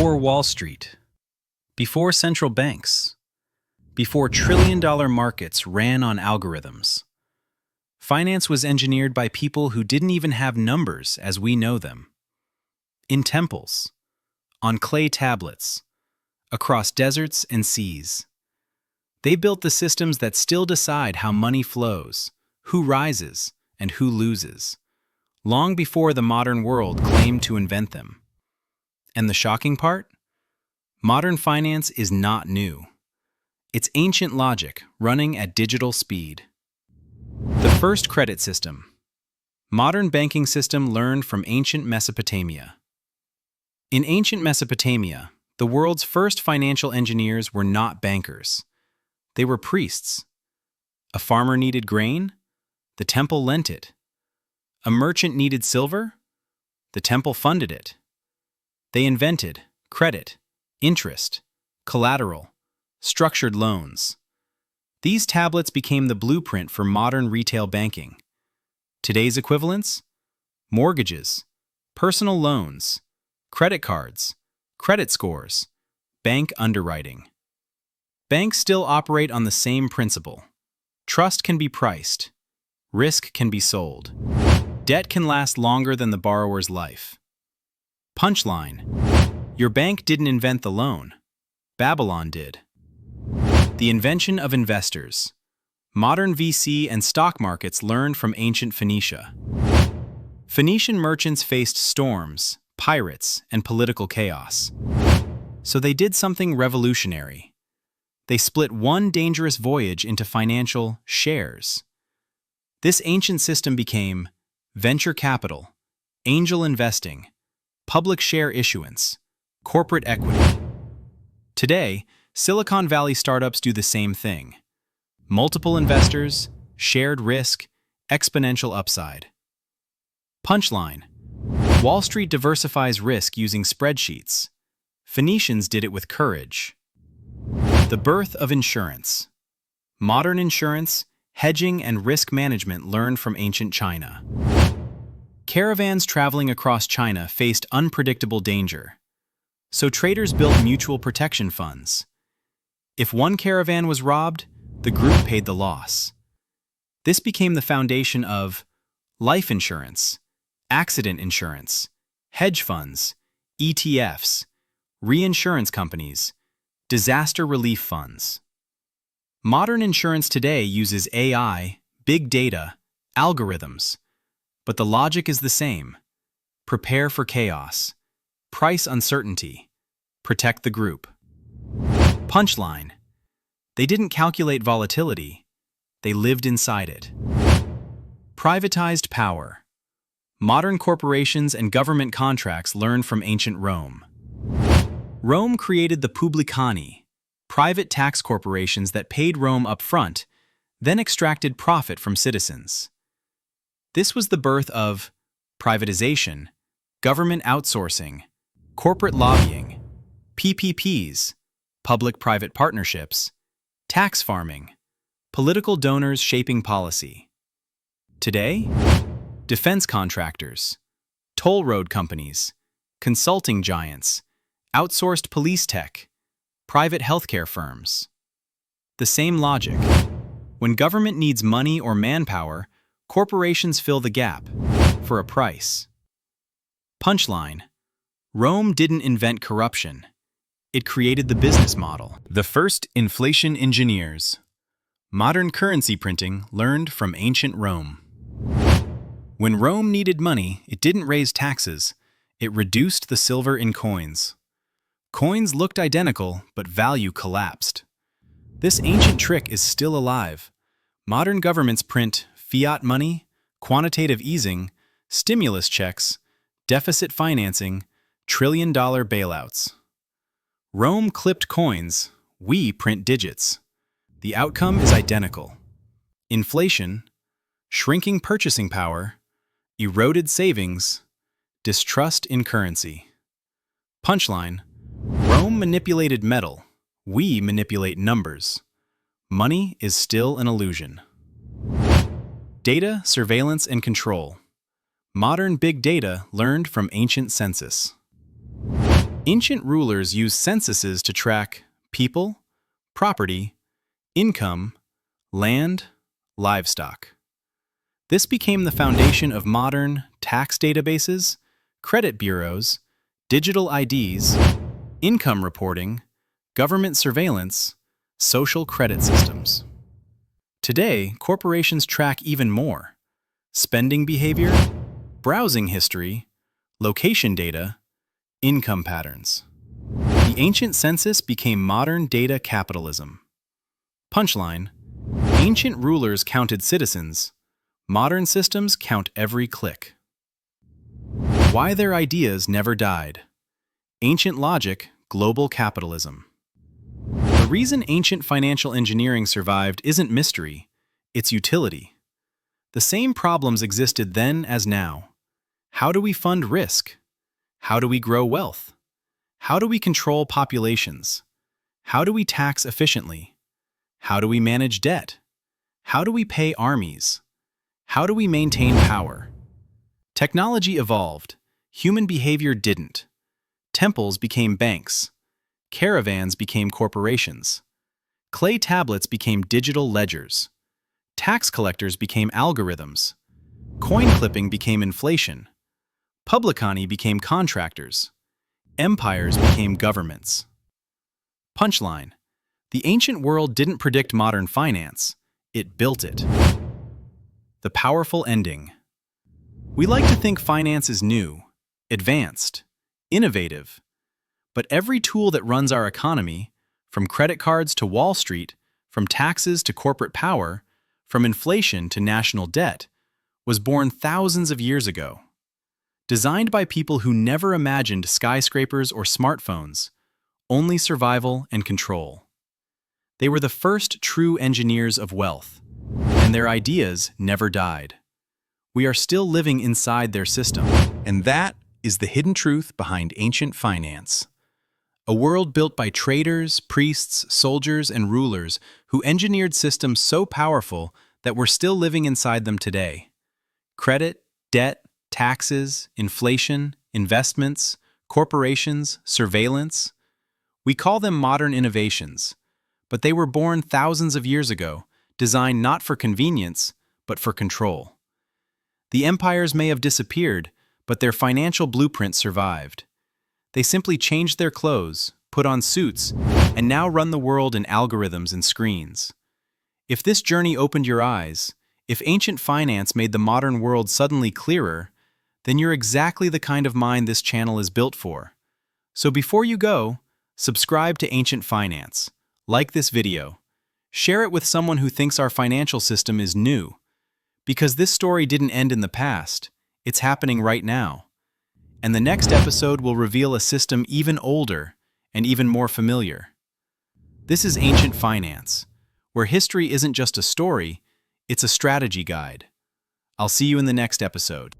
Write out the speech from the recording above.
Before Wall Street, before central banks, before trillion-dollar markets ran on algorithms, finance was engineered by people who didn't even have numbers as we know them. In temples, on clay tablets, across deserts and seas. They built the systems that still decide how money flows, who rises, and who loses, long before the modern world claimed to invent them. And the shocking part? Modern finance is not new. It's ancient logic running at digital speed. The first credit system. Modern banking system learned from ancient Mesopotamia. In ancient Mesopotamia, the world's first financial engineers were not bankers. They were priests. A farmer needed grain? The temple lent it. A merchant needed silver? The temple funded it. They invented credit, interest, collateral, structured loans. These tablets became the blueprint for modern retail banking. Today's equivalents? Mortgages, personal loans, credit cards, credit scores, bank underwriting. Banks still operate on the same principle. Trust can be priced. Risk can be sold. Debt can last longer than the borrower's life. Punchline: your bank didn't invent the loan. Babylon did. The invention of investors. Modern VC and stock markets learned from ancient Phoenicia. Phoenician merchants faced storms, pirates, and political chaos. So they did something revolutionary. They split one dangerous voyage into financial shares. This ancient system became venture capital, angel investing, public share issuance, corporate equity. Today, Silicon Valley startups do the same thing. Multiple investors, shared risk, exponential upside. Punchline: Wall Street diversifies risk using spreadsheets. Phoenicians did it with courage. The birth of insurance. Modern insurance, hedging, and risk management learned from ancient China. Caravans traveling across China faced unpredictable danger. So traders built mutual protection funds. If one caravan was robbed, the group paid the loss. This became the foundation of life insurance, accident insurance, hedge funds, ETFs, reinsurance companies, disaster relief funds. Modern insurance today uses AI, big data, algorithms, but the logic is the same. Prepare for chaos, price uncertainty, protect the group. Punchline: they didn't calculate volatility, they lived inside it. Privatized power. Modern corporations and government contracts learned from ancient Rome. Rome created the publicani, private tax corporations that paid Rome up front, then extracted profit from citizens. This was the birth of privatization, government outsourcing, corporate lobbying, PPPs, public-private partnerships, tax farming, political donors shaping policy. Today, defense contractors, toll road companies, consulting giants, outsourced police tech, private healthcare firms. The same logic. When government needs money or manpower, corporations fill the gap for a price. Punchline: Rome didn't invent corruption. It created the business model. The first inflation engineers. Modern currency printing learned from ancient Rome. When Rome needed money, it didn't raise taxes. It reduced the silver in coins. Coins looked identical, but value collapsed. This ancient trick is still alive. Modern governments print fiat money, quantitative easing, stimulus checks, deficit financing, trillion-dollar bailouts. Rome clipped coins, we print digits. The outcome is identical. Inflation, shrinking purchasing power, eroded savings, distrust in currency. Punchline: Rome manipulated metal, we manipulate numbers. Money is still an illusion. Data, surveillance, and control. Modern big data learned from ancient census. Ancient rulers used censuses to track people, property, income, land, livestock. This became the foundation of modern tax databases, credit bureaus, digital IDs, income reporting, government surveillance, social credit systems. Today, corporations track even more: spending behavior, browsing history, location data, income patterns. The ancient census became modern data capitalism. Punchline: ancient rulers counted citizens. Modern systems count every click. Why their ideas never died. Ancient logic, global capitalism. The reason ancient financial engineering survived isn't mystery, it's utility. The same problems existed then as now. How do we fund risk? How do we grow wealth? How do we control populations? How do we tax efficiently? How do we manage debt? How do we pay armies? How do we maintain power? Technology evolved. Human behavior didn't. Temples became banks. Caravans became corporations. Clay tablets became digital ledgers. Tax collectors became algorithms. Coin clipping became inflation. Publicani became contractors. Empires became governments. Punchline: the ancient world didn't predict modern finance, it built it. The powerful ending. We like to think finance is new, advanced, innovative. But every tool that runs our economy, from credit cards to Wall Street, from taxes to corporate power, from inflation to national debt, was born thousands of years ago. Designed by people who never imagined skyscrapers or smartphones, only survival and control. They were the first true engineers of wealth, and their ideas never died. We are still living inside their system. And that is the hidden truth behind ancient finance. A world built by traders, priests, soldiers, and rulers who engineered systems so powerful that we're still living inside them today. Credit, debt, taxes, inflation, investments, corporations, surveillance. We call them modern innovations, but they were born thousands of years ago, designed not for convenience, but for control. The empires may have disappeared, but their financial blueprint survived. They simply changed their clothes, put on suits, and now run the world in algorithms and screens. If this journey opened your eyes, if ancient finance made the modern world suddenly clearer, then you're exactly the kind of mind this channel is built for. So before you go, subscribe to Ancient Finance, like this video, share it with someone who thinks our financial system is new. Because this story didn't end in the past, it's happening right now. And the next episode will reveal a system even older and even more familiar. This is Ancient Finance, where history isn't just a story, it's a strategy guide. I'll see you in the next episode.